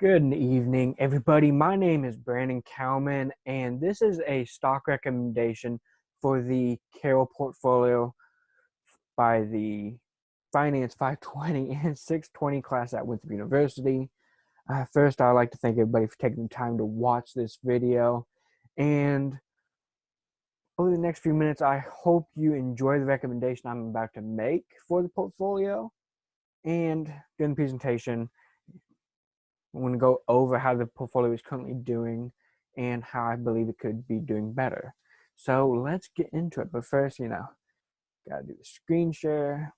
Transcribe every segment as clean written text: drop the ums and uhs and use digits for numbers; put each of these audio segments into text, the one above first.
Good evening, everybody. My name is Brandon Cowman, and this is a stock recommendation for the Carroll portfolio by the Finance 520 and 620 class at Winthrop University. First, I'd like to thank everybody for taking the time to watch this video. And over the next few minutes, I hope you enjoy the recommendation I'm about to make for the portfolio. And during the presentation, I'm going to go over how the portfolio is currently doing and how I believe it could be doing better. So let's get into it. But first, got to do the screen share.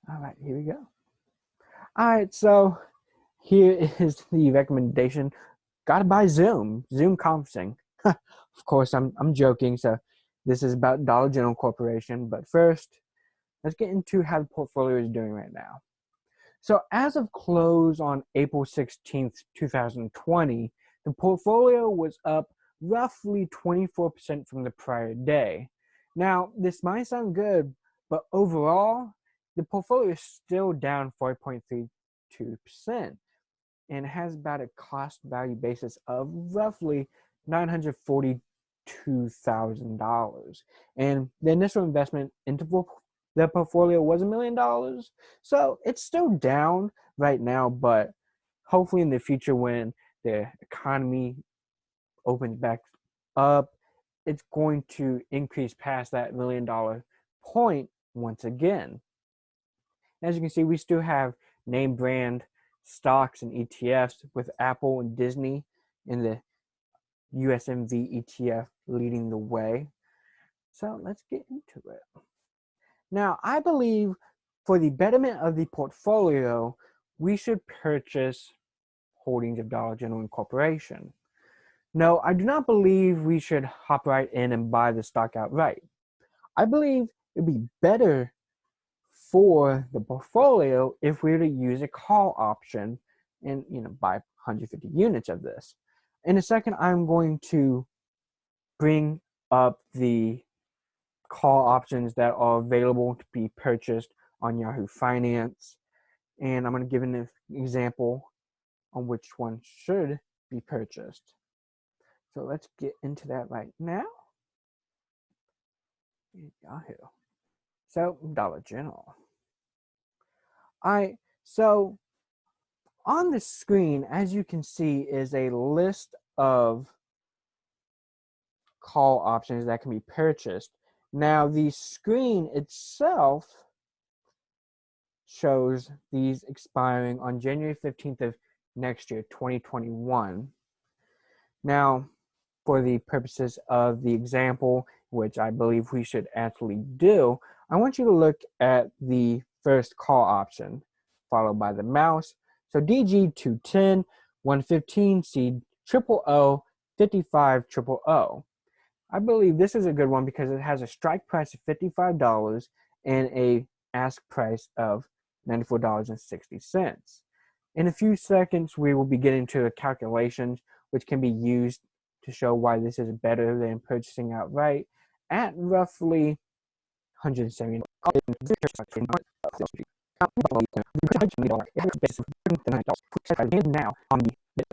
All right, here we go. All right, so here is the recommendation. Got to buy Zoom conferencing. Of course, I'm joking. So this is about Dollar General Corporation. But first, let's get into how the portfolio is doing right now. So as of close on April 16th, 2020, the portfolio was up roughly 24% from the prior day. Now, this might sound good, but overall, the portfolio is still down 4.32% and has about a cost value basis of roughly $942,000. And the initial investment into the portfolio was $1 million. So it's still down right now, but hopefully in the future when the economy opens back up, it's going to increase past that $1 million point once again. As you can see, we still have name brand stocks and ETFs with Apple and Disney in the USMV ETF leading the way. So let's get into it. Now, I believe for the betterment of the portfolio, we should purchase holdings of Dollar General Incorporation. No, I do not believe we should hop right in and buy the stock outright. I believe it would be better for the portfolio if we were to use a call option and buy 150 units of this. In a second, I'm going to bring up the call options that are available to be purchased on Yahoo Finance, and I'm going to give an example on which one should be purchased. So let's get into that right now. Yahoo. So Dollar General. So on the screen, as you can see, is a list of call options that can be purchased. Now, the screen itself shows these expiring on January 15th of next year, 2021. Now, for the purposes of the example, which I believe we should actually do, I want you to look at the first call option, followed by the mouse. So DG210, 115, C triple O, 55 triple O. I believe this is a good one because it has a strike price of $55 and a ask price of $94.60. In a few seconds, we will be getting to the calculations, which can be used to show why this is better than purchasing outright at roughly $170. Now on the it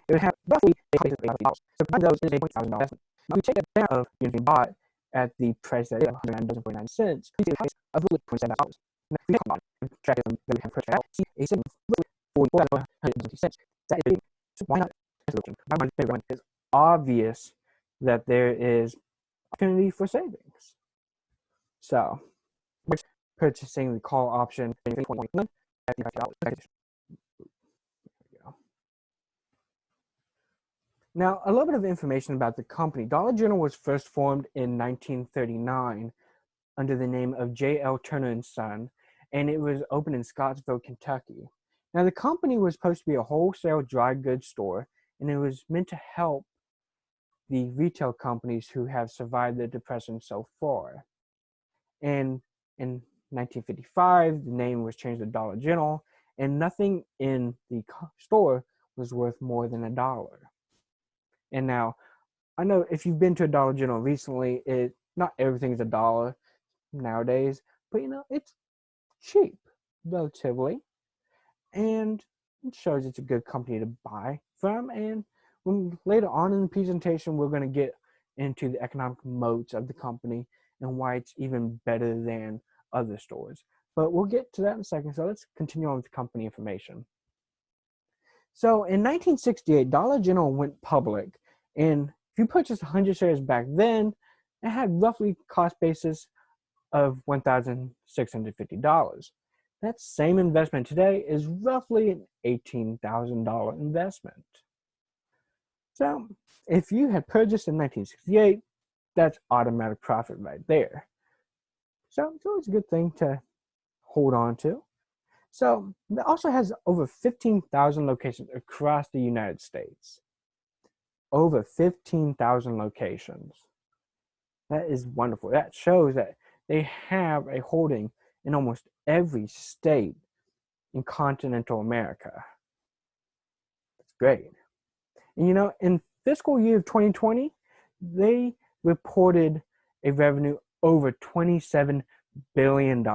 would have roughly $8,000. So by those is $8,000 investment. Now we take that down of being bought at the price that is $109.49. We see the price of really $27. Now if we come on and track it that we have purchased out, see a saving of $44.50. That is big. So why not? My favorite one is obvious that there is opportunity for savings. So purchasing the call option at $55. Now, a little bit of information about the company. Dollar General was first formed in 1939 under the name of J.L. Turner & Son, and it was opened in Scottsville, Kentucky. Now, the company was supposed to be a wholesale dry goods store, and it was meant to help the retail companies who have survived the Depression so far. And in 1955, the name was changed to Dollar General, and nothing in the store was worth more than $1. And now, I know if you've been to a Dollar General recently, not everything is $1 nowadays, but it's cheap, relatively. And it shows it's a good company to buy from. And later on in the presentation, we're going to get into the economic moats of the company and why it's even better than other stores. But we'll get to that in a second. So let's continue on with the company information. So in 1968, Dollar General went public, and if you purchased 100 shares back then, it had roughly cost basis of $1,650. That same investment today is roughly an $18,000 investment. So if you had purchased in 1968, that's automatic profit right there. So it's always a good thing to hold on to. So it also has over 15,000 locations across the United States. Over 15,000 locations. That is wonderful. That shows that they have a holding in almost every state in continental America. That's great. And you know, in fiscal year of 2020, they reported a revenue over $27 billion.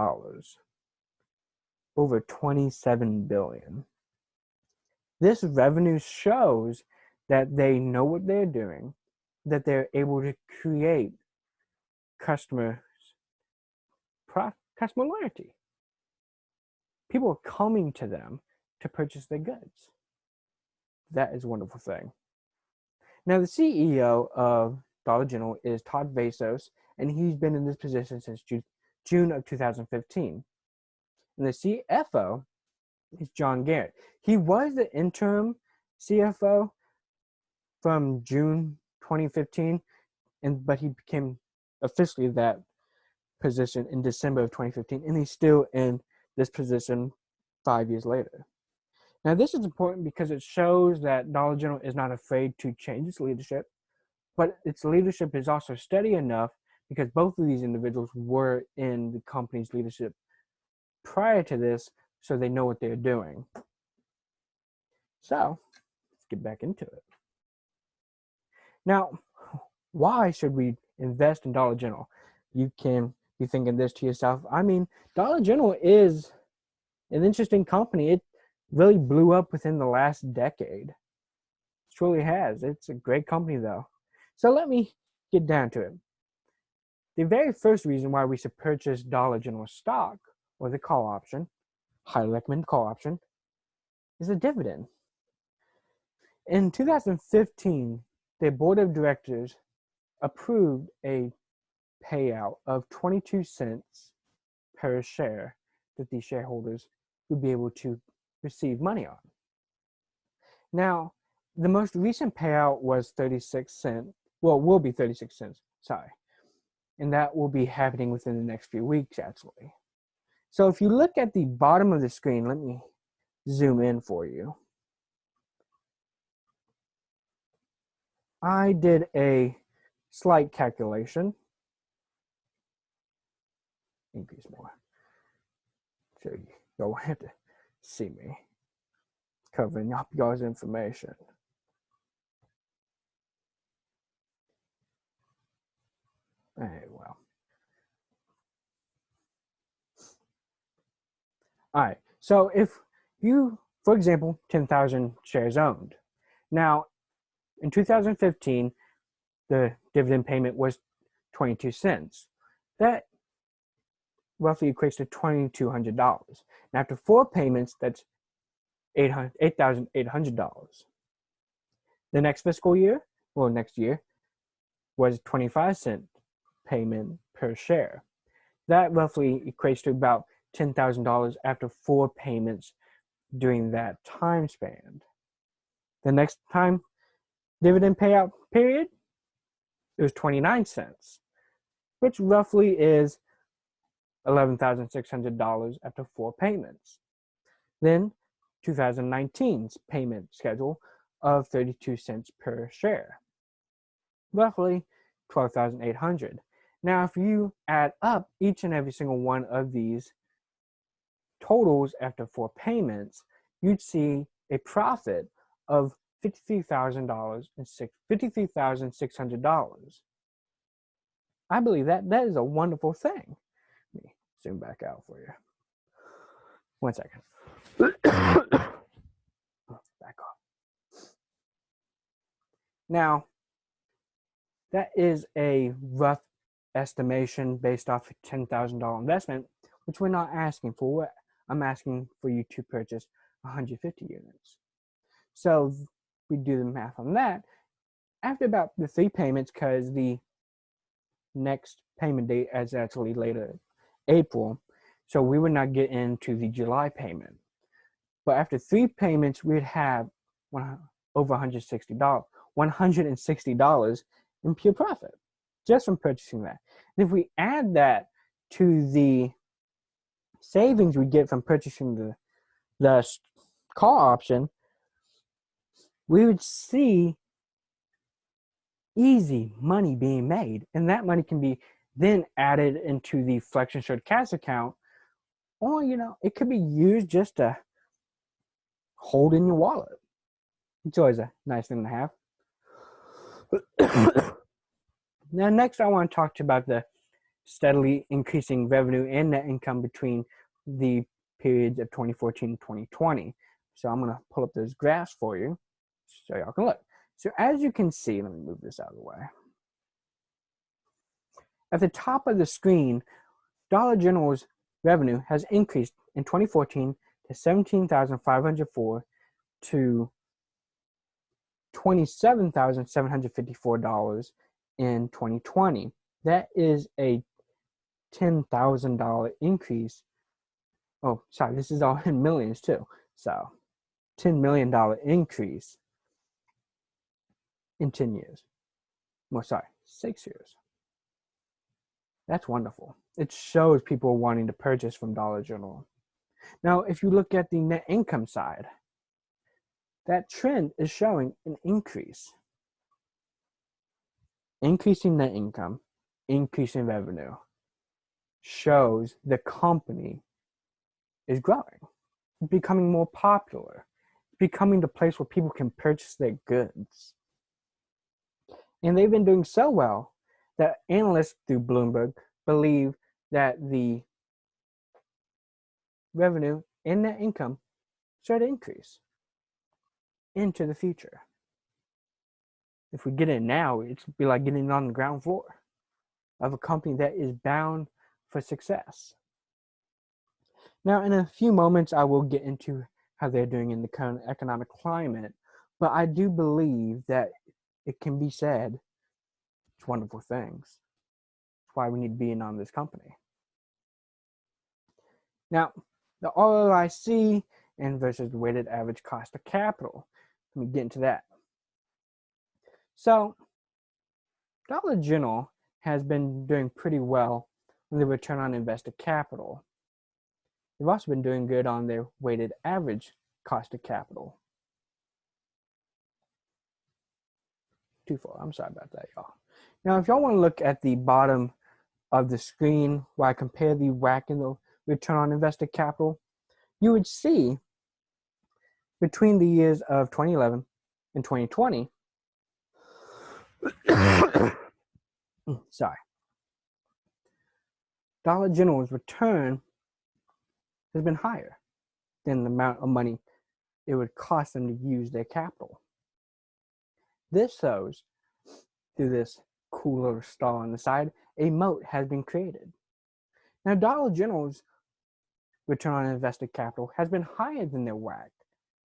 Over $27 billion. This revenue shows that they know what they're doing, that they're able to create customer loyalty. People are coming to them to purchase their goods. That is a wonderful thing. Now, the CEO of Dollar General is Todd Vasos, and he's been in this position since June of 2015. And the CFO is John Garrett. He was the interim CFO from June 2015, but he became officially that position in December of 2015, and he's still in this position 5 years later. Now, this is important because it shows that Dollar General is not afraid to change its leadership, but its leadership is also steady enough because both of these individuals were in the company's leadership prior to this, so they know what they're doing. So, let's get back into it. Now, why should we invest in Dollar General? You can be thinking this to yourself. I mean, Dollar General is an interesting company. It really blew up within the last decade. It truly has. It's a great company, though. So let me get down to it. The very first reason why we should purchase Dollar General stock, or the call option, highly recommend call option, is a dividend. In 2015, the board of directors approved a payout of 22 cents per share that the shareholders would be able to receive money on. Now, the most recent payout was 36 cents. Well, will be 36 cents, sorry. And that will be happening within the next few weeks, actually. So if you look at the bottom of the screen, let me zoom in for you. I did a slight calculation. Increase more. So y'all have to see me covering up y'all's information. Well. All right. So if you, for example, 10,000 shares owned. Now, in 2015, the dividend payment was 22 cents. That roughly equates to $2,200. Now, after 4 payments, that's $8,800. The next fiscal year, well, next year, was 25-cent payment per share. That roughly equates to about $10,000 after 4 payments during that time span. The next time dividend payout period, it was 29 cents, which roughly is $11,600 after 4 payments. Then 2019's payment schedule of 32 cents per share, roughly $12,800. Now, if you add up each and every single one of these totals after 4 payments, you'd see a profit of $53,600. I believe that is a wonderful thing. Let me zoom back out for you. 1 second. Now, that is a rough estimation based off a $10,000 investment, which we're not asking for. I'm asking for you to purchase 150 units. So we do the math on that. After about the 3 payments, because the next payment date is actually later April, so we would not get into the July payment. But after 3 payments, we'd have over $160 in pure profit just from purchasing that. And if we add that to the savings we get from purchasing the call option, we would see easy money being made, and that money can be then added into the Flex Insured Cash account, or it could be used just to hold in your wallet. It's always a nice thing to have. Now, next, I want to talk to you about the steadily increasing revenue and net income between the periods of 2014 and 2020. So I'm going to pull up those graphs for you so y'all can look. So as you can see, let me move this out of the way. At the top of the screen, Dollar General's revenue has increased in 2014 to $17,504 to $27,754 in 2020. That is a $10,000 increase. Oh, sorry, this is all in millions too. So, $10 million increase in 10 years. Well, sorry, 6 years. That's wonderful. It shows people wanting to purchase from Dollar General. Now, if you look at the net income side, that trend is showing an increase. Increasing net income, increasing revenue shows the company is growing, becoming more popular, becoming the place where people can purchase their goods. And they've been doing so well that analysts through Bloomberg believe that the revenue and net income should increase into the future. If we get it now, it'd be like getting on the ground floor of a company that is bound for success. Now, in a few moments, I will get into how they're doing in the current economic climate, but I do believe that it can be said it's wonderful things. That's why we need to be in on this company. Now, the ROIC and versus the weighted average cost of capital. Let me get into that. So, Dollar General has been doing pretty well on the return on invested capital. They've also been doing good on their weighted average cost of capital. Too far. I'm sorry about that, y'all. Now, if y'all want to look at the bottom of the screen where I compare the WACC and the return on invested capital, you would see between the years of 2011 and 2020, sorry, Dollar General's return has been higher than the amount of money it would cost them to use their capital. This shows, through this cool little star on the side, a moat has been created. Now, Dollar General's return on invested capital has been higher than their WACC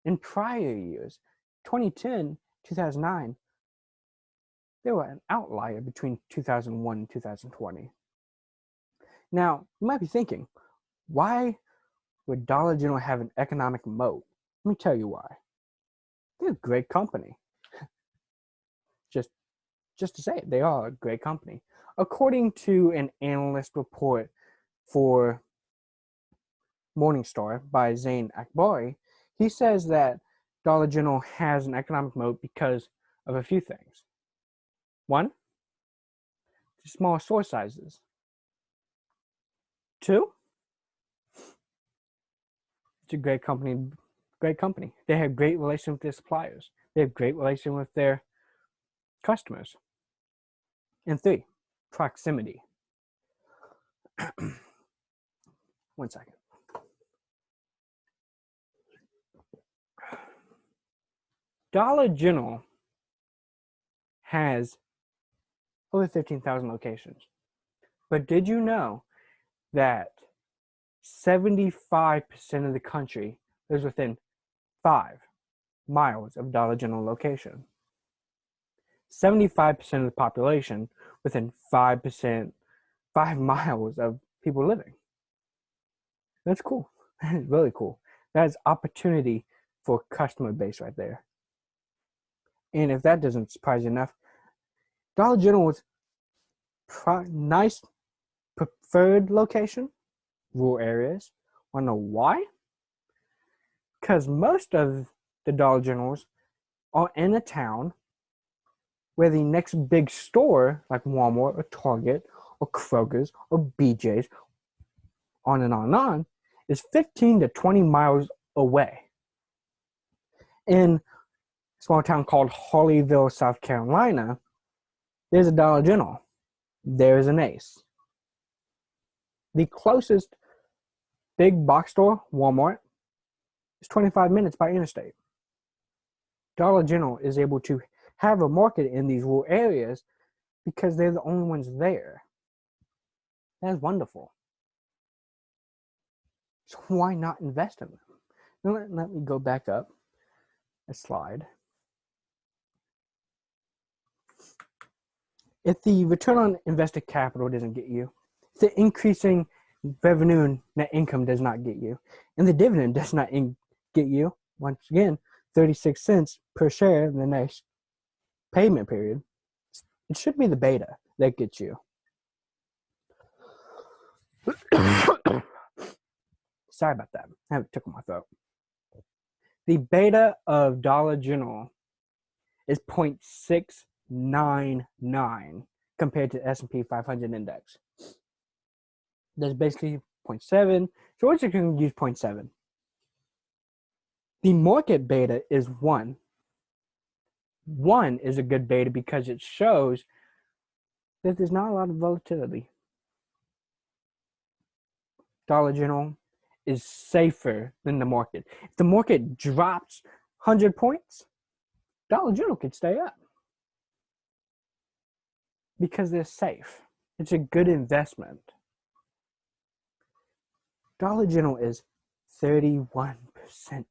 in prior years. 2010, 2009, they were an outlier between 2001 and 2020. Now, you might be thinking, why would Dollar General have an economic moat? Let me tell you why. They're a great company. Just to say it, they are a great company. According to an analyst report for Morningstar by Zain Akbari, he says that Dollar General has an economic moat because of a few things. One, the small store sizes. Two, it's a great company. Great company. They have great relation with their suppliers. They have great relation with their customers. And three, proximity. One second. Dollar General has over 15,000 locations. But did you know that 75% of the country lives within 5 miles of Dollar General location? 75% of the population within 5 miles of people living. That's cool. That is really cool. That is opportunity for customer base right there. And if that doesn't surprise you enough, Dollar General was nice preferred location, rural areas. Want to know why? Because most of the Dollar Generals are in a town where the next big store, like Walmart or Target or Kroger's or BJ's, on and on and on, is 15 to 20 miles away. In a small town called Harleyville, South Carolina, there's a Dollar General. There's an Ace. The closest big box store, Walmart, is 25 minutes by interstate. Dollar General is able to have a market in these rural areas because they're the only ones there. That's wonderful. So why not invest in them? Now let me go back up a slide. If the return on invested capital doesn't get you, if the increasing revenue and net income does not get you, and the dividend does not get you, once again, 36 cents per share in the next payment period, it should be the beta that gets you. Sorry about that. I have a tickle in my throat. The beta of Dollar General is 0.699 compared to S&P 500 index. That's basically 0.7. So we're just going to use 0.7. The market beta is 1. 1 is a good beta because it shows that there's not a lot of volatility. Dollar General is safer than the market. If the market drops 100 points, Dollar General could stay up because they're safe. It's a good investment. Dollar General is 31%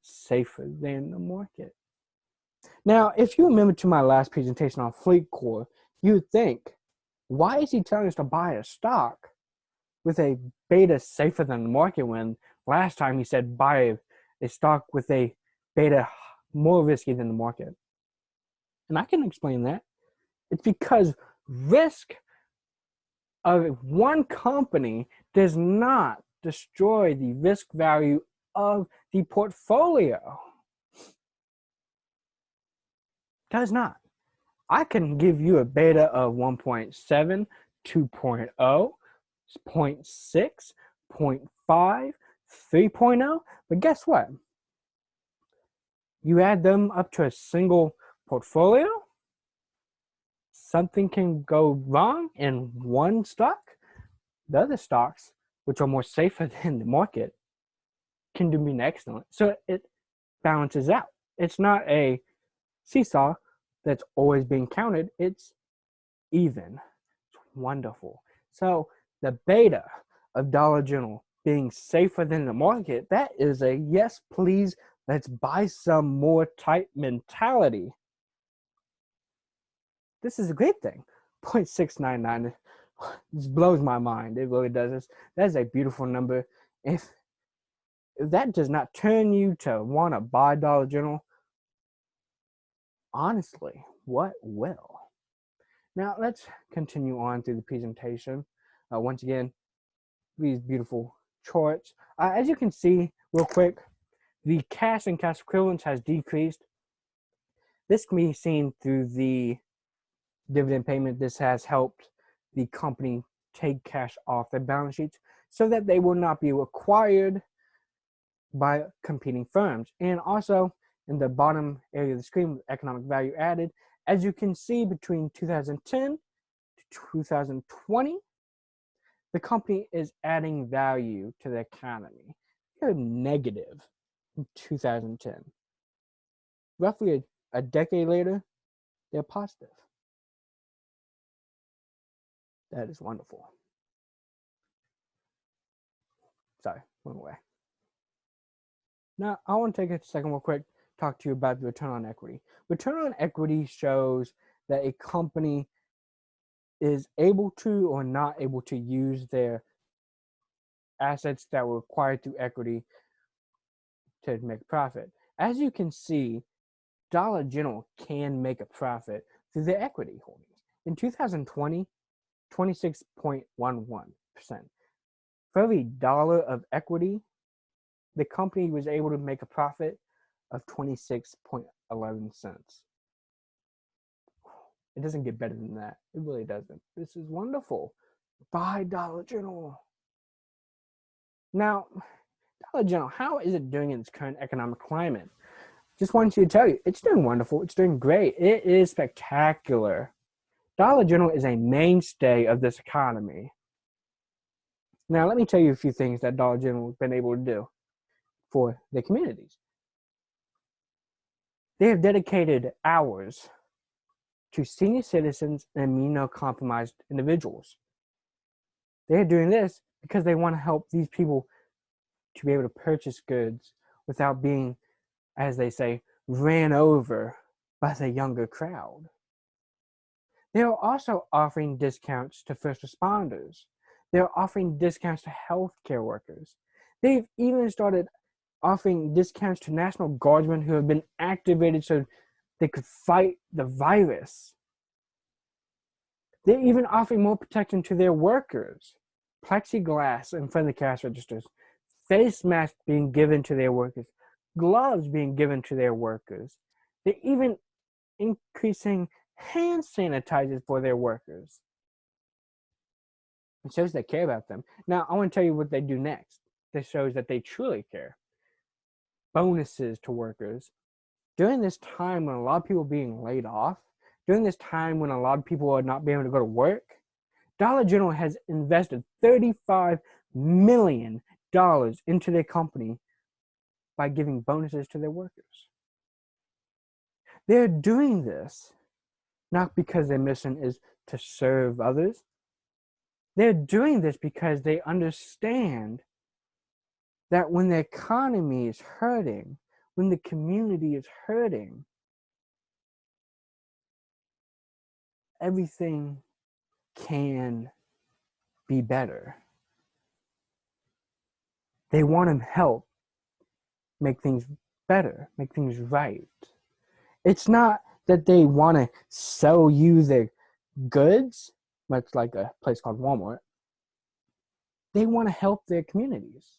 safer than the market. Now, if you remember to my last presentation on FleetCor, you would think, why is he telling us to buy a stock with a beta safer than the market when last time he said buy a stock with a beta more risky than the market? And I can explain that. It's because risk of one company does not destroy the risk value of the portfolio. Does not. I can give you a beta of 1.7, 2.0, 0.6, 0.5, 3.0, but guess what? You add them up to a single portfolio, something can go wrong in one stock. The other stocks, which are more safer than the market, can do excellent. So it balances out. It's not a seesaw that's always being counted. It's even. It's wonderful. So the beta of Dollar General being safer than the market, that is a yes, please, let's buy some more type mentality. This is a great thing. 0.699. This blows my mind. It really does. That is a beautiful number. If that does not turn you to want to buy Dollar General, honestly, what will? Now, let's continue on through the presentation. Once again, these beautiful charts. As you can see, real quick, the cash and cash equivalents has decreased. This can be seen through the dividend payment. This has helped the company take cash off their balance sheets so that they will not be acquired by competing firms. And also, in the bottom area of the screen, economic value added, as you can see, between 2010 to 2020, the company is adding value to the economy. They're negative in 2010. Roughly a decade later, they're positive. That is wonderful. Sorry, went away. Now, I want to take a second real quick, talk to you about the return on equity. Return on equity shows that a company is able to or not able to use their assets that were acquired through equity to make a profit. As you can see, Dollar General can make a profit through their equity holdings. In 2020, 26.11%. For every dollar of equity, the company was able to make a profit of 26.11 cents. It doesn't get better than that. It really doesn't. This is wonderful. Buy Dollar General. Now, Dollar General, how is it doing in its current economic climate? Just wanted to tell you, it's doing wonderful. It's doing great. It is spectacular. Dollar General is a mainstay of this economy. Now, let me tell you a few things that Dollar General has been able to do for their communities. They have dedicated hours to senior citizens and immunocompromised individuals. They are doing this because they want to help these people to be able to purchase goods without being, as they say, ran over by the younger crowd. They are also offering discounts to first responders. They are offering discounts to healthcare workers. They've even started offering discounts to National Guardsmen who have been activated so they could fight the virus. They're even offering more protection to their workers. Plexiglass in front of the cash registers, face masks being given to their workers, gloves being given to their workers. They're even increasing hand sanitizers for their workers. It shows they care about them. Now, I want to tell you what they do next. This shows that they truly care. Bonuses to workers. During this time when a lot of people are being laid off, during this time when a lot of people are not being able to go to work, Dollar General has invested $35 million into their company by giving bonuses to their workers. They're doing this not because their mission is to serve others. They're doing this because they understand that when the economy is hurting, when the community is hurting, everything can be better. They want to help make things better, make things right. It's not that they want to sell you their goods, much like a place called Walmart. They want to help their communities.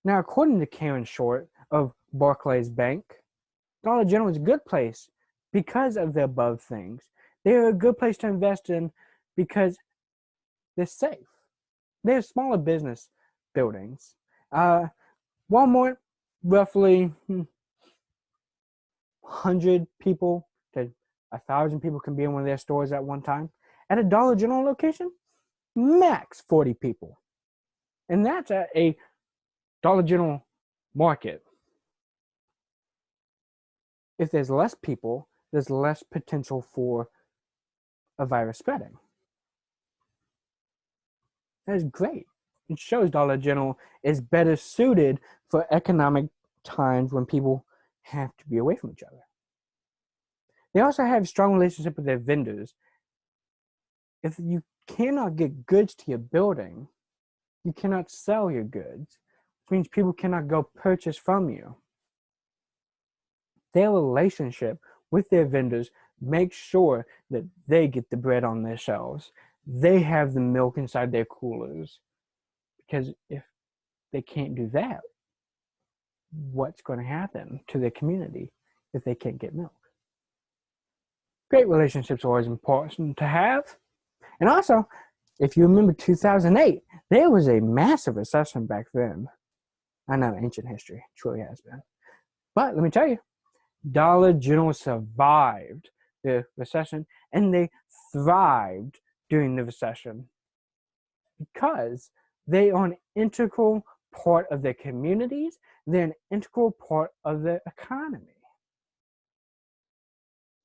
Now, according to Karen Short of Barclays Bank, Dollar General is a good place because of the above things. They're a good place to invest in because they're safe. They're smaller business buildings. Walmart, roughly 100 people to 1,000 people can be in one of their stores at one time. At a Dollar General location, max 40 people. And that's at a Dollar General market. If there's less people, there's less potential for a virus spreading. That is great. It shows Dollar General is better suited for economic times when people have to be away from each other. They also have a strong relationship with their vendors. If you cannot get goods to your building, you cannot sell your goods, which means people cannot go purchase from you. Their relationship with their vendors makes sure that they get the bread on their shelves. They have the milk inside their coolers. Because if they can't do that, what's going to happen to their community if they can't get milk? Great relationships are always important to have. And also, if you remember 2008, there was a massive recession back then. I know, ancient history, truly has been. But let me tell you, Dollar General survived the recession and they thrived during the recession because they are an integral part of their communities. They're an integral part of the economy.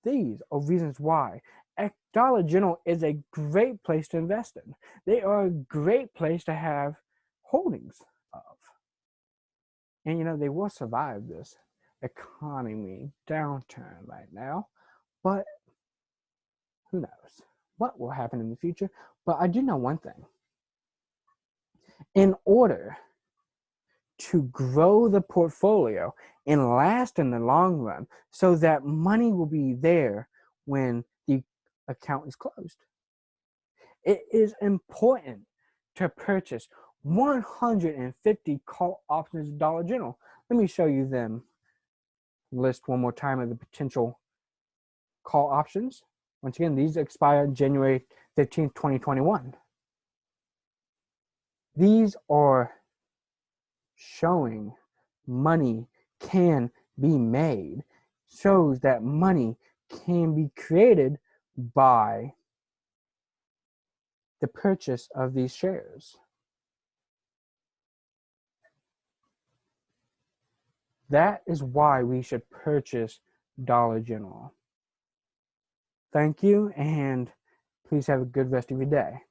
These are reasons why Dollar General is a great place to invest in. They are a great place to have holdings of. And they will survive this economy downturn right now. But who knows what will happen in the future? But I do know one thing. In order to grow the portfolio and last in the long run so that money will be there when the account is closed, it is important to purchase 150 call options at Dollar General. Let me show you them. List one more time of the potential call options. Once again, these expire January 15th, 2021. These are showing money can be made, shows that money can be created by the purchase of these shares. That is why we should purchase Dollar General. Thank you, and please have a good rest of your day.